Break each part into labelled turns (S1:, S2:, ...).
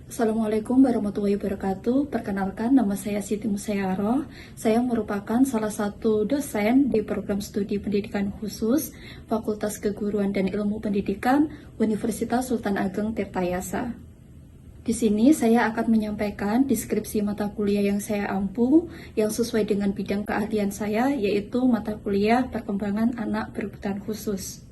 S1: Assalamualaikum warahmatullahi wabarakatuh. Perkenalkan, nama saya Siti Musyaroh. Saya merupakan salah satu dosen di program studi pendidikan khusus Fakultas Keguruan dan Ilmu Pendidikan Universitas Sultan Ageng Tirtayasa. Di sini saya akan menyampaikan deskripsi mata kuliah yang saya ampu yang sesuai dengan bidang keahlian saya, yaitu mata kuliah perkembangan anak berkebutuhan khusus.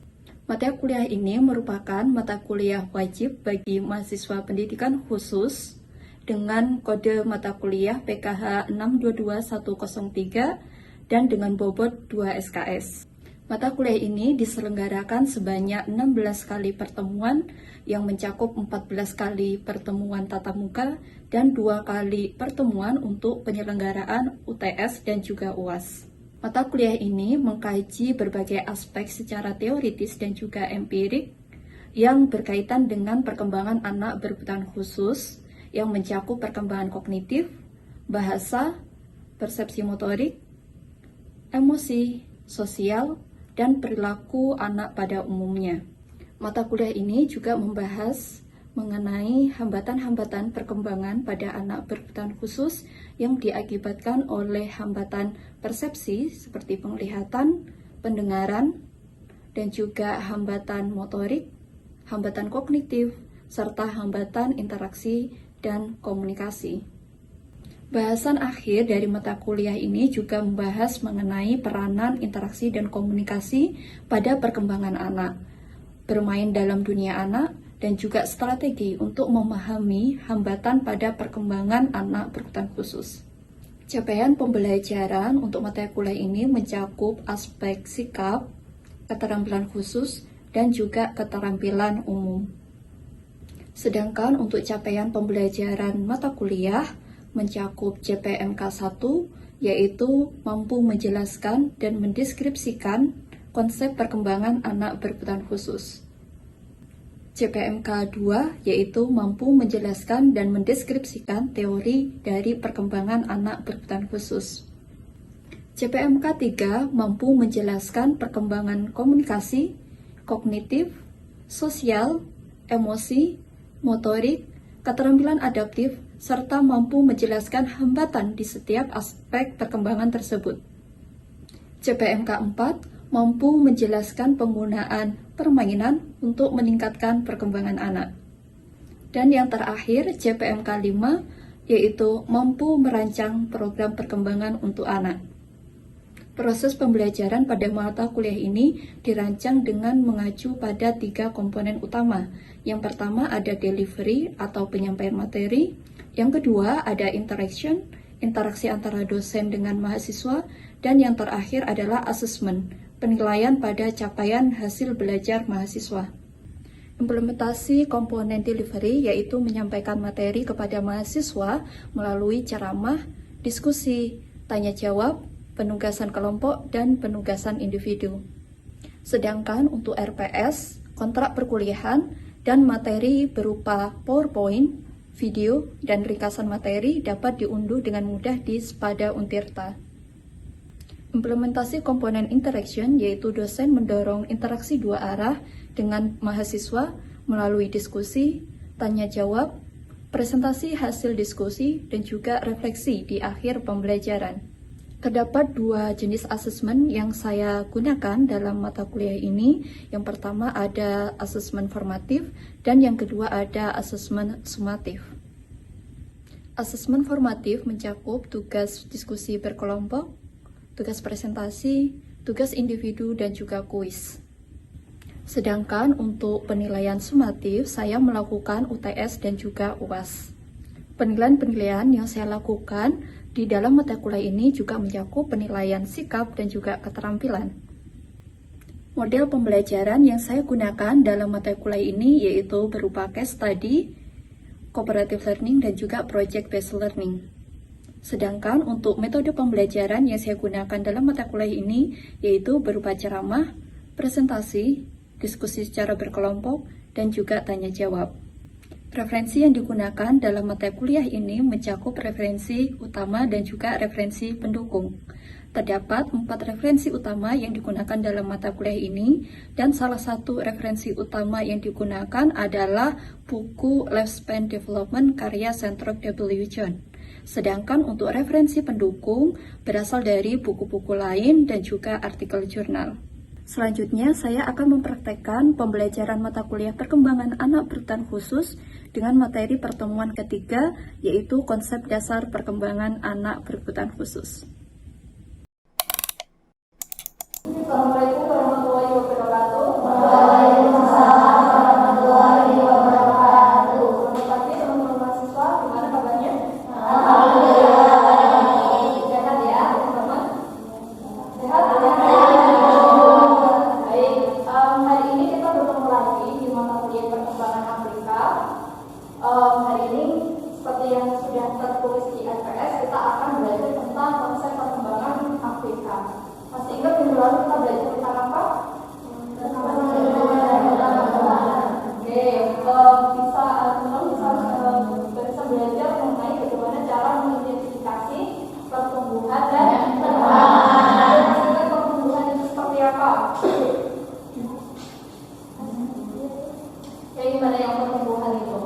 S1: Mata kuliah ini merupakan mata kuliah wajib bagi mahasiswa pendidikan khusus dengan kode mata kuliah PKH 622103 dan dengan bobot 2 SKS. Mata kuliah ini diselenggarakan sebanyak 16 kali pertemuan yang mencakup 14 kali pertemuan tatap muka dan 2 kali pertemuan untuk penyelenggaraan UTS dan juga UAS. Mata kuliah ini mengkaji berbagai aspek secara teoritis dan juga empirik yang berkaitan dengan perkembangan anak berkebutuhan khusus yang mencakup perkembangan kognitif, bahasa, persepsi motorik, emosi, sosial, dan perilaku anak pada umumnya. Mata kuliah ini juga membahas mengenai hambatan-hambatan perkembangan pada anak berkebutuhan khusus yang diakibatkan oleh hambatan persepsi seperti penglihatan, pendengaran, dan juga hambatan motorik, hambatan kognitif, serta hambatan interaksi dan komunikasi. Bahasan akhir dari mata kuliah ini juga membahas mengenai peranan interaksi dan komunikasi pada perkembangan anak, bermain dalam dunia anak, dan juga strategi untuk memahami hambatan pada perkembangan anak berkebutuhan khusus. Capaian pembelajaran untuk mata kuliah ini mencakup aspek sikap, keterampilan khusus, dan juga keterampilan umum. Sedangkan untuk capaian pembelajaran mata kuliah mencakup CPMK 1, yaitu mampu menjelaskan dan mendeskripsikan konsep perkembangan anak berkebutuhan khusus. CPMK 2 yaitu mampu menjelaskan dan mendeskripsikan teori dari perkembangan anak berkebutuhan khusus. CPMK 3 mampu menjelaskan perkembangan komunikasi, kognitif, sosial, emosi, motorik, keterampilan adaptif, serta mampu menjelaskan hambatan di setiap aspek perkembangan tersebut. CPMK 4 mampu menjelaskan penggunaan permainan untuk meningkatkan perkembangan anak. Dan yang terakhir, CPMK 5, yaitu mampu merancang program perkembangan untuk anak. Proses pembelajaran pada mata kuliah ini dirancang dengan mengacu pada 3 komponen utama. Yang pertama ada delivery atau penyampaian materi, yang kedua ada interaction, interaksi antara dosen dengan mahasiswa, dan yang terakhir adalah assessment, penilaian pada capaian hasil belajar mahasiswa. Implementasi komponen delivery yaitu menyampaikan materi kepada mahasiswa melalui ceramah, diskusi, tanya jawab, penugasan kelompok, dan penugasan individu. Sedangkan untuk RPS, kontrak perkuliahan, dan materi berupa PowerPoint, video, dan ringkasan materi dapat diunduh dengan mudah di Spada Untirta. Implementasi komponen interaction yaitu dosen mendorong interaksi dua arah dengan mahasiswa melalui diskusi, tanya jawab, presentasi hasil diskusi, dan juga refleksi di akhir pembelajaran. Terdapat 2 jenis asesmen yang saya gunakan dalam mata kuliah ini. Yang pertama ada asesmen formatif dan yang kedua ada asesmen sumatif. Asesmen formatif mencakup tugas diskusi berkelompok, tugas presentasi, tugas individu, dan juga kuis. Sedangkan untuk penilaian sumatif, saya melakukan UTS dan juga UAS. Penilaian-penilaian yang saya lakukan di dalam mata kuliah ini juga mencakup penilaian sikap dan juga keterampilan. Model pembelajaran yang saya gunakan dalam mata kuliah ini yaitu berupa case study, cooperative learning, dan juga project-based learning. Sedangkan untuk metode pembelajaran yang saya gunakan dalam mata kuliah ini yaitu berupa ceramah, presentasi, diskusi secara berkelompok, dan juga tanya jawab. Referensi yang digunakan dalam mata kuliah ini mencakup referensi utama dan juga referensi pendukung. Terdapat 4 referensi utama yang digunakan dalam mata kuliah ini, dan salah satu referensi utama yang digunakan adalah buku Lifespan Development karya Centrock W. John. Sedangkan untuk referensi pendukung berasal dari buku-buku lain dan juga artikel jurnal. Selanjutnya, saya akan mempraktekkan pembelajaran mata kuliah perkembangan anak berkebutuhan khusus dengan materi pertemuan ketiga, yaitu konsep dasar perkembangan anak berkebutuhan khusus.
S2: Assalamualaikum warahmatullahi wabarakatuh. Waalaikumsalam warahmatullahi wabarakatuh. Selamat pagi teman-teman mahasiswa, gimana kabarnya? Alhamdulillah baik. Sehat ya teman-teman? Sehat ya? Baik. Hari ini kita bertemu lagi di mata kuliah perkembangan Afrika. Hari ini seperti yang sudah tertulis di SPS, kita akan belajar tentang konsep perkembangan Afrika. Masih ingat minggu lalu kita belajar tentang apa? Oke, bisa belajar mengenai bagaimana cara mengidentifikasi pertumbuhan dan perkembangan. Pertumbuhan itu seperti apa? Kayak gimana yang pertumbuhan itu?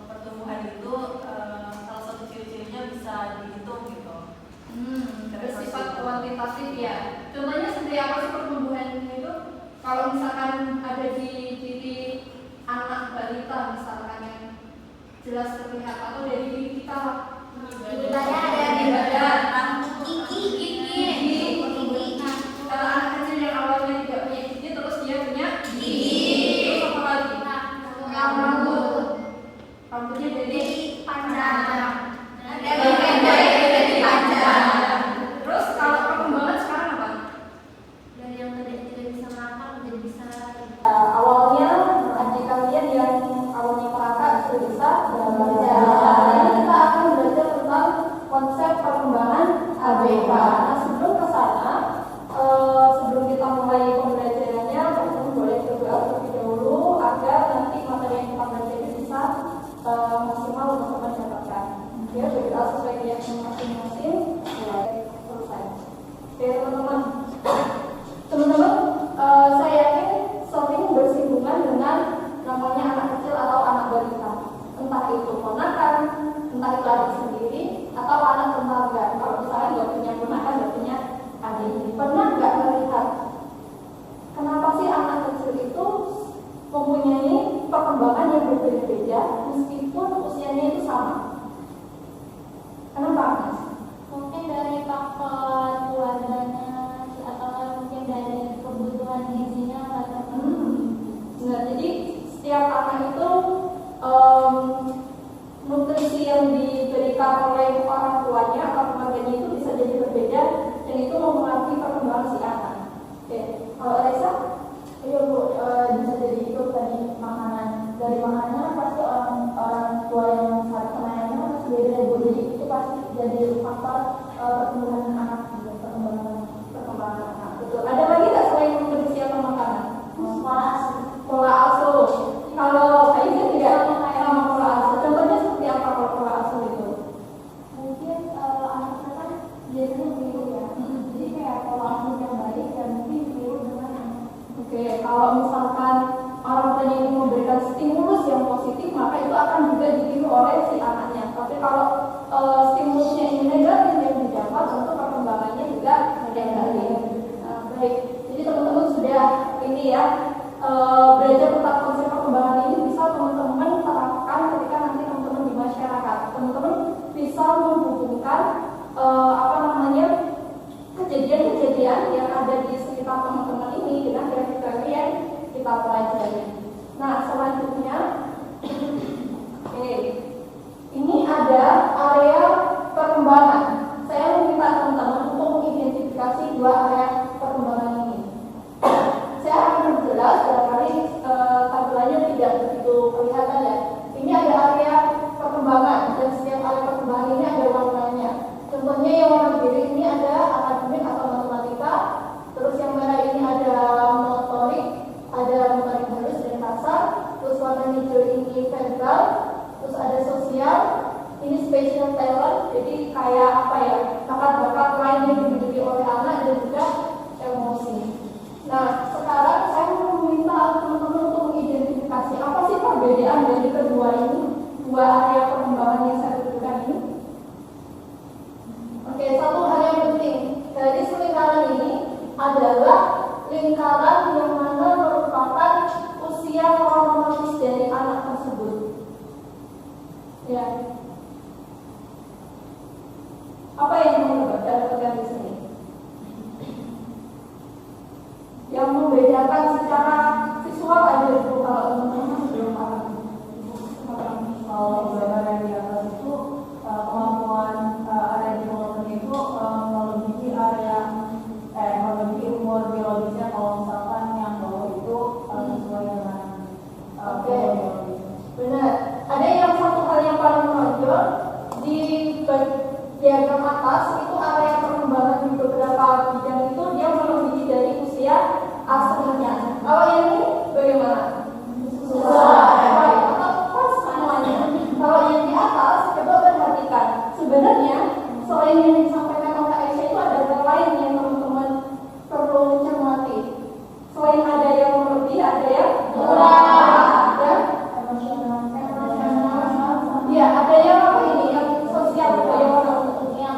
S3: Pertumbuhan itu salah satu ciri-cirinya bisa dihitung gitu.
S2: Bersifat kuantitatif ya. Contohnya seperti apa sih pertumbuhan itu? Kalau misalkan ada di diri anak balita misalkan yang jelas terlihat, atau dari diri kita,
S3: Ceritanya ada di badan, gigi.
S2: kalau anak kecil yang awalnya tidak punya gigi terus dia punya
S3: Gigi.
S2: terus apa lagi? Rambutnya jadi
S3: Panjang.
S2: jadi panjang. Terus kalau perkembangan sekarang apa?
S3: Dari yang tadi tidak bisa makan menjadi bisa.
S2: Awalnya adik kalian yang awalnya merangkak sudah bisa berjalan. Ini kita akan belajar tentang konsep perkembangan ABK. Nah, sebelum ke sana, sebelum kita mulai pembelajarannya, teman-teman boleh berdoa terlebih dahulu agar nanti materi yang kita belajar ini bisa maksimal untuk teman dapatkan. Ya, berdoa sesuai keyakinan masing-masing. Mulai selesai. Oke, teman-teman. Teman-teman, saya yakin sering bersinggungan dengan namanya anak kecil atau anak balita. Entah itu ponakan, entah itu adik sendiri, atau anak tetangga. Kalau misalnya nggak punya ponakan, nggak punya adik, pernah nggak melihat kenapa sih anak kecil itu mempunyai perkembangan yang berbeda-beda meskipun usianya itu sama? Kenapa, Mas?
S3: Mungkin dari faktor keluarganya atau mungkin dari kebutuhan gizinya atau
S2: Nah, jadi setiap anak itu nutrisi yang diberikan oleh orang tuanya atau keluarganya itu bisa jadi berbeda, dan itu mempengaruhi perkembangan si anak. Oke, kalau Reza?
S4: Iya Bu, bisa jadi itu tadi makanan. Dari makanan pasti orang tua yang satu sama yang lain pasti beda Bu. Jadi itu pasti jadi faktor pertumbuhan anak,
S2: Perkembangan anak. Betul. Ada lagi nggak selain nutrisi atau makanan? Pola asuh. Kalau Aisyah tidak sama pola asuh. Contohnya seperti apa kalau pola asuh itu?
S4: Mungkin anak kan biasanya biru ya. Jadi kayak pola asuh yang baik dan mungkin biru dengan yang
S2: Oke, kalau misalkan orang tuanya ini memberikan stimulus yang positif, maka itu akan juga ditiru oleh si anaknya. Tapi kalau stimulusnya ini negatif yang didapat, tentu perkembangannya juga negatif. Baik, jadi teman-teman sudah ini ya belajar tentang konsep perkembangan ini, bisa teman-teman terapkan ketika nanti teman-teman di masyarakat. Teman-teman bisa menghubungkan kejadian-kejadian yang ada di sekitar teman-teman ini dengan grafik-grafik yang kita pelajari. Nah, selanjutnya, ini ada area perkembangan. Saya meminta teman-teman untuk mengidentifikasi dua area perkembangan ini. Saya akan memperjelas, barangkali tampilannya tidak begitu kelihatan ya. Ini ada area perkembangan, dan setiap area perkembangan ini ada warnanya. Contohnya yang warna biru ini ada akademik atau matematika, terus yang merah ini ada motorik, ada motorik halus dan kasar, terus warna hijau ini verbal, terus ada sosial,
S4: ini special talent, jadi kayak apa ya, bakat-bakat lain yang dimiliki oleh anak dan juga emosi. Nah, sekarang saya mau meminta teman-teman untuk mengidentifikasi apa sih perbedaan dari kedua ini, dua area perkembangan yang saya tunjukkan ini. Oke, satu hal yang penting dari lingkaran ini adalah lingkaran yang mana merupakan usia kronologis dari anak tersebut. Ya. Apa yang mau dapatkan di sini? Yang membedakan secara visual aja dulu kalau teman-teman belum paham.
S3: Kalau gambaran di atas itu kemampuan area development itu melebihi melebihi umur biologisnya. Kalau misalkan yang bawah itu sesuai dengan
S4: Oke.
S3: biologisnya.
S4: Benar. Ada yang satu hal yang paling menonjol di diagram atas itu area perkembangan di beberapa bidang itu dia melebihi dari usia aslinya. Kalau yang ini bagaimana? Sesuai atau pas semuanya. Kalau yang di atas coba perhatikan. Sebenarnya selain yang disampaikan oleh Aisyah itu ada hal lain yang teman-teman perlu cermati. Selain ada yang melebihi, ada yang kurang. Dan ya, ada yang apa ini? Yang sosial,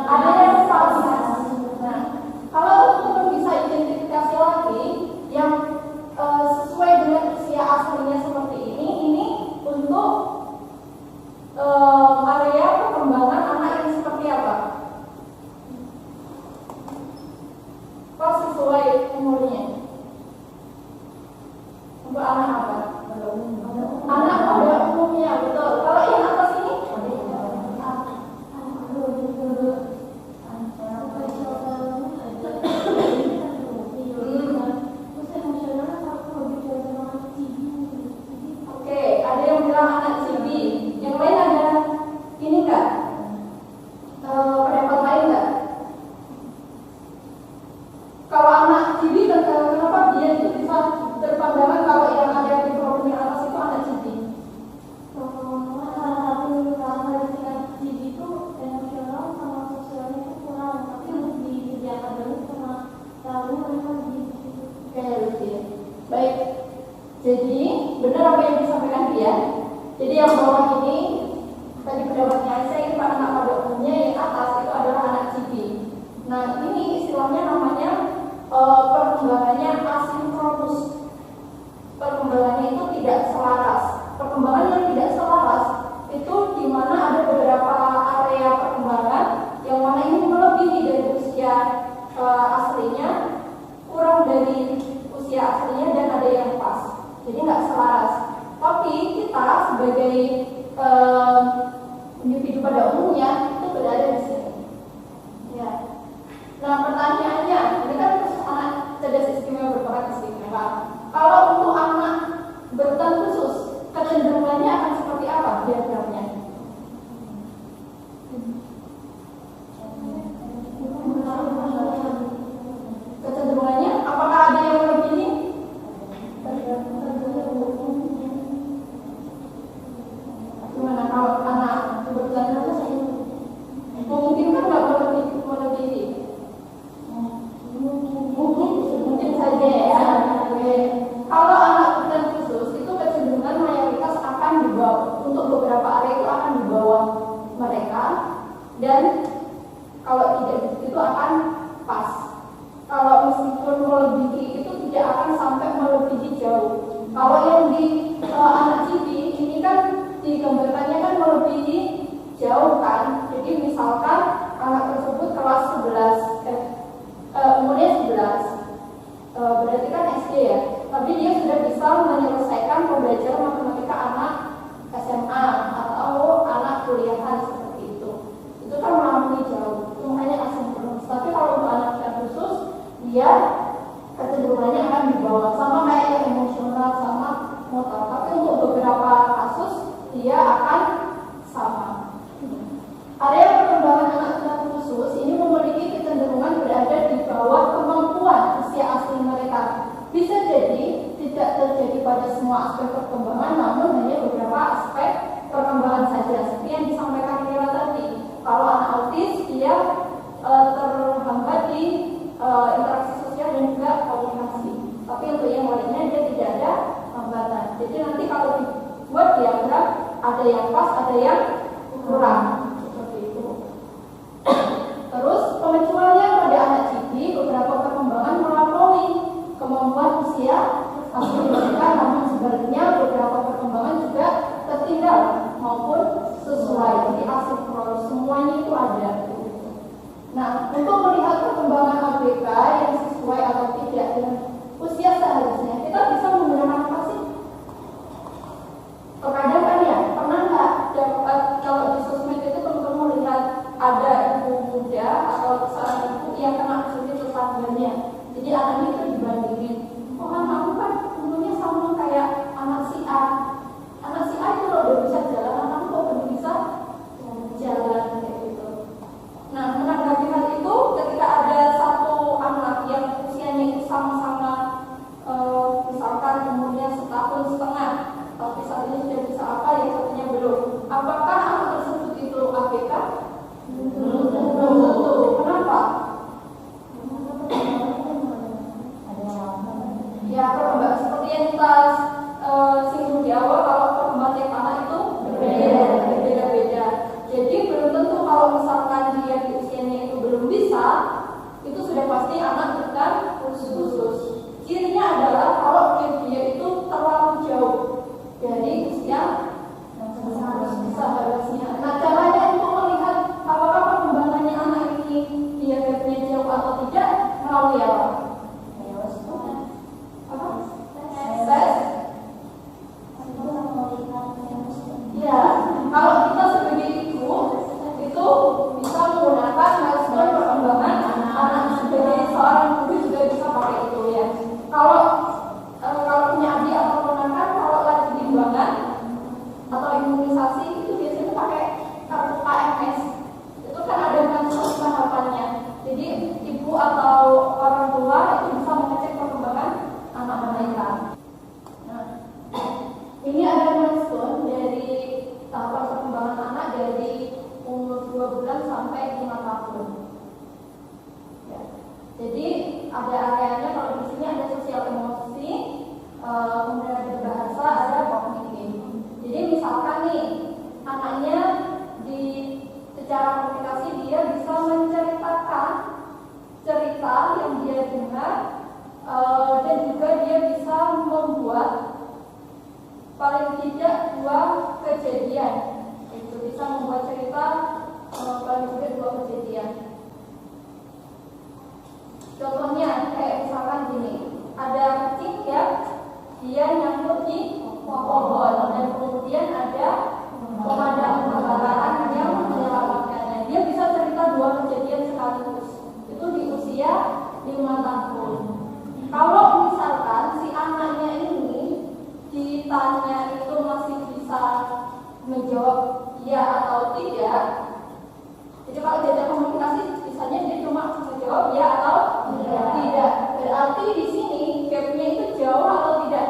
S4: ada yang pas. Nah, kalau teman-teman bisa identifikasi lagi yang sesuai dengan usia aslinya seperti ini untuk area perkembangan anak yang seperti apa? Pas sesuai umurnya. Untuk anak apa? Anak pada umumnya, betul. Kalau yang atas ini? Oke, ada yang bilang anak cibi. Yang lain ada ini enggak? Pendapat lain enggak? Kalau anak cibi, kenapa dia itu bisa berpandangan kalau yang ada di problemnya atas itu anak cibi?
S2: Salah satu karakteristik cibi itu emosional sama sosialnya itu kurang, tapi lebih di akademik sama tahu mereka lebih.
S4: Oke, Lucy. Baik. Jadi, benar apa yang disampaikan dia. Jadi yang bawah ini, tadi pendapatnya saya ini anak pada umumnya, yang atas itu adalah anak cibi. Nah, ini istilahnya namanya perkembangannya asinkronus. Perkembangannya itu tidak selaras. Perkembangan yang tidak selaras itu di mana ada beberapa area perkembangan yang mana ini melebihi dari usia aslinya, kurang dari usia aslinya, dan ada yang pas. Jadi nggak selaras. Tapi kita sebagai individu pada umumnya itu berada di sini. Ya. Nah, pertanyaannya, ini kan anak cerdas istimewa berbakat istimewa. Kalau untuk anak berkebutuhan khusus, kecenderungannya akan seperti apa diagramnya? Kecenderungannya, apakah ada yang melebihi? Gimana kalau anak berkebutuhan khusus? Memungkinkan nggak melebihi? Mungkin saja ya. Oke. Kalau anak berkebutuhan khusus itu kecenderungan mayoritas akan dibawa untuk beberapa area itu akan dibawa mereka, dan kalau tidak itu akan pas. Kalau meskipun melebihi itu tidak akan sampai melebihi jauh. Kalau yang di anak cibi ini kan digambarkannya kan melebihi jauh kan. Jadi misalkan anak tersebut kelas 11 umurnya 11, berarti kan SD ya, tapi dia sudah bisa menyelesaikan pembelajaran matematika anak SMA atau anak kuliahan seperti itu kan melampaui jauh, itu makanya asinkronus. Tapi kalau untuk anak yang khusus, dia kecenderungannya akan dibawa sama kayak yang emosional sama motor, tapi untuk beberapa kasus dia akan sama. Area perkembangan anak yang khusus ini memiliki kecenderungan berada di bawah kemampuan usia asli mereka. Bisa jadi tidak terjadi pada semua aspek perkembangan, namun hanya beberapa aspek
S2: perkembangan saja. Seperti yang disampaikan Mira tadi, kalau anak autis dia terhambat di interaksi sosial dan juga komunikasi. Tapi untuk yang lainnya dia tidak ada hambatan. Jadi nanti kalau dibuat diagram ada yang pas, ada yang kurang. Seperti itu. Terus pengecualian pada anak cilik beberapa perkembangan melampaui kemampuan usia asli mereka, namun sebaliknya beberapa perkembangan juga tertinggal maupun sesuai. Jadi asinkron semuanya itu ada. Nah, untuk melihat perkembangan ABK yang sesuai atau tidak dengan usia seharusnya, kita bisa menggunakan apa sih? Terkadang kan ya, pernah nggak dapat kalau di sosmed itu teman-teman melihat ada ibu muda atau seorang ibu yang kena kesulitan tetangganya. Jadi anaknya itu dibandingin, oh anakku kan umurnya sama kayak anak si A. Anak si A itu loh udah bisa jalan, anakku kok belum bisa jalan kayak gitu. Nah, menanggapi hal itu, ketika ada satu anak yang usianya itu sama-sama misalkan umurnya 1,5 tahun, tapi saat ini sudah bisa apa, yang satunya belum. Apakah anak tersebut itu ABK? Belum tentu. Kenapa? Ya, perkembangan seperti yang kita singgung di awal, kalau perkembangan tiap anak itu berbeda-beda. Jadi belum tentu kalau misalkan dia di usianya itu belum bisa, itu sudah pasti anak bukan khusus. Cirinya adalah kalau dia itu terlalu jauh dari usia seharusnya. Nah, caranya untuk melihat apakah perkembangannya anak ini dia jauh atau tidak melalui apa? Tes. Ya, kalau kita sebagai ibu itu bisa menggunakan respon perkembangan anak. Sebagai seorang guru juga bisa pakai itu ya. Kalau punya adik atau ponakan, kalau lagi di ruangan atau imunisasi itu biasanya pakai kartu KMS. Itu kan ada bansos tahapannya. Jadi ibu atau orang tua itu bisa mengecek perkembangan anak mereka. Nah, ini ada milestone dari tahapan perkembangan anak dari umur 2 bulan sampai 5 tahun. Ya. Jadi ada areanya, kalau di sini ada sosial emosi, kemudian ada bahasa, ada kognitif. Jadi misalkan nih anaknya secara komunikasi dia bisa menceritakan cerita yang dia dengar, dan juga dia bisa membuat paling tidak 2 kejadian. Itu bisa membuat cerita paling tidak 2 kejadian. Contohnya kayak misalkan gini, ada kucing ya, dia nyangkut di pohon dan kemudian ada pemadam kebakaran yang menyelamatkannya. Dia bisa cerita 2 kejadian sekaligus. Itu di usia 5 tahun. Kalau misalkan si anaknya ini ditanya itu masih bisa menjawab ya atau tidak. Jadi kalau diajak komunikasi, misalnya dia cuma menjawab ya atau tidak. Berarti di sini gapnya itu jauh atau tidak?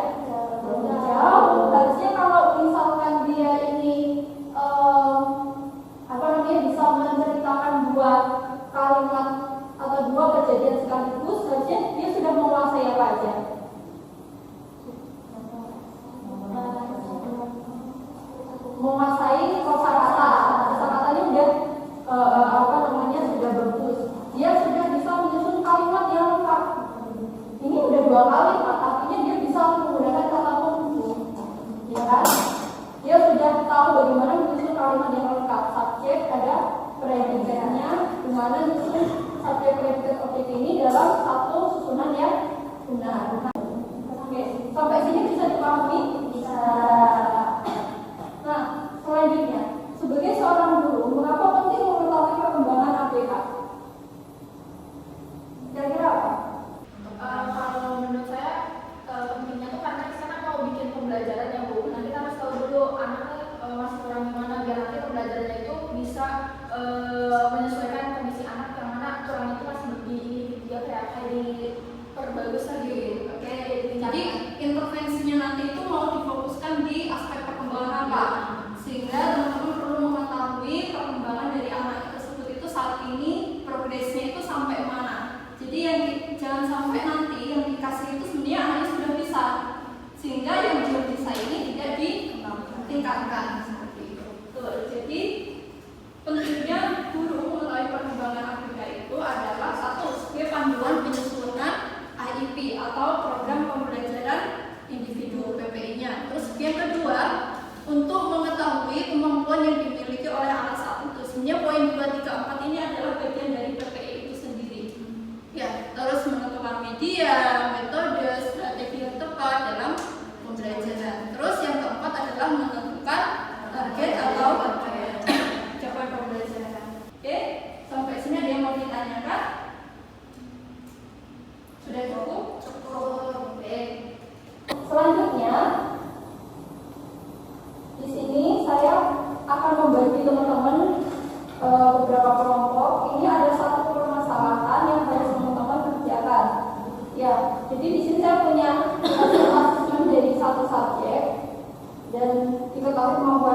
S2: Jauh. Harusnya kalau misalkan dia ini bisa menceritakan 2 kalimat atau 2 kejadian sekaligus, harusnya dia sudah menguasai apa aja? Menguasai kosakata. Kosakatanya udah sudah bagus. Dia sudah bisa menyusun kalimat yang lengkap. Ini udah 2 kalimat, artinya dia bisa menggunakan kata kunci. Ya kan? Dia sudah tahu bagaimana menyusun kalimat yang lengkap. Subjek ada predikatnya, dimana menyusun subjek predikat objek ini dalam satu susunan yang benar. Oke, sampai sini bisa dipahami? Bisa. Nah, selanjutnya, sebagai seorang guru, mengapa penting mengetahui perkembangan ABK? Kira-kira apa?
S4: Kalau menurut saya pentingnya tuh karena di sana mau bikin pembelajaran yang Bu. Nanti kita harus tahu dulu anaknya masih kurang gimana, biar nanti pembelajarannya itu bisa menyesuaikan kondisi anak yang mana kurang itu masih dia kayak diperbagus lagi. Oke,
S2: Jadi intervensinya nanti itu mau difokuskan di aspek perkembangan apa? Sehingga Jadi di sini saya punya hasil asesmen dari satu subjek dan diketahui kemampuan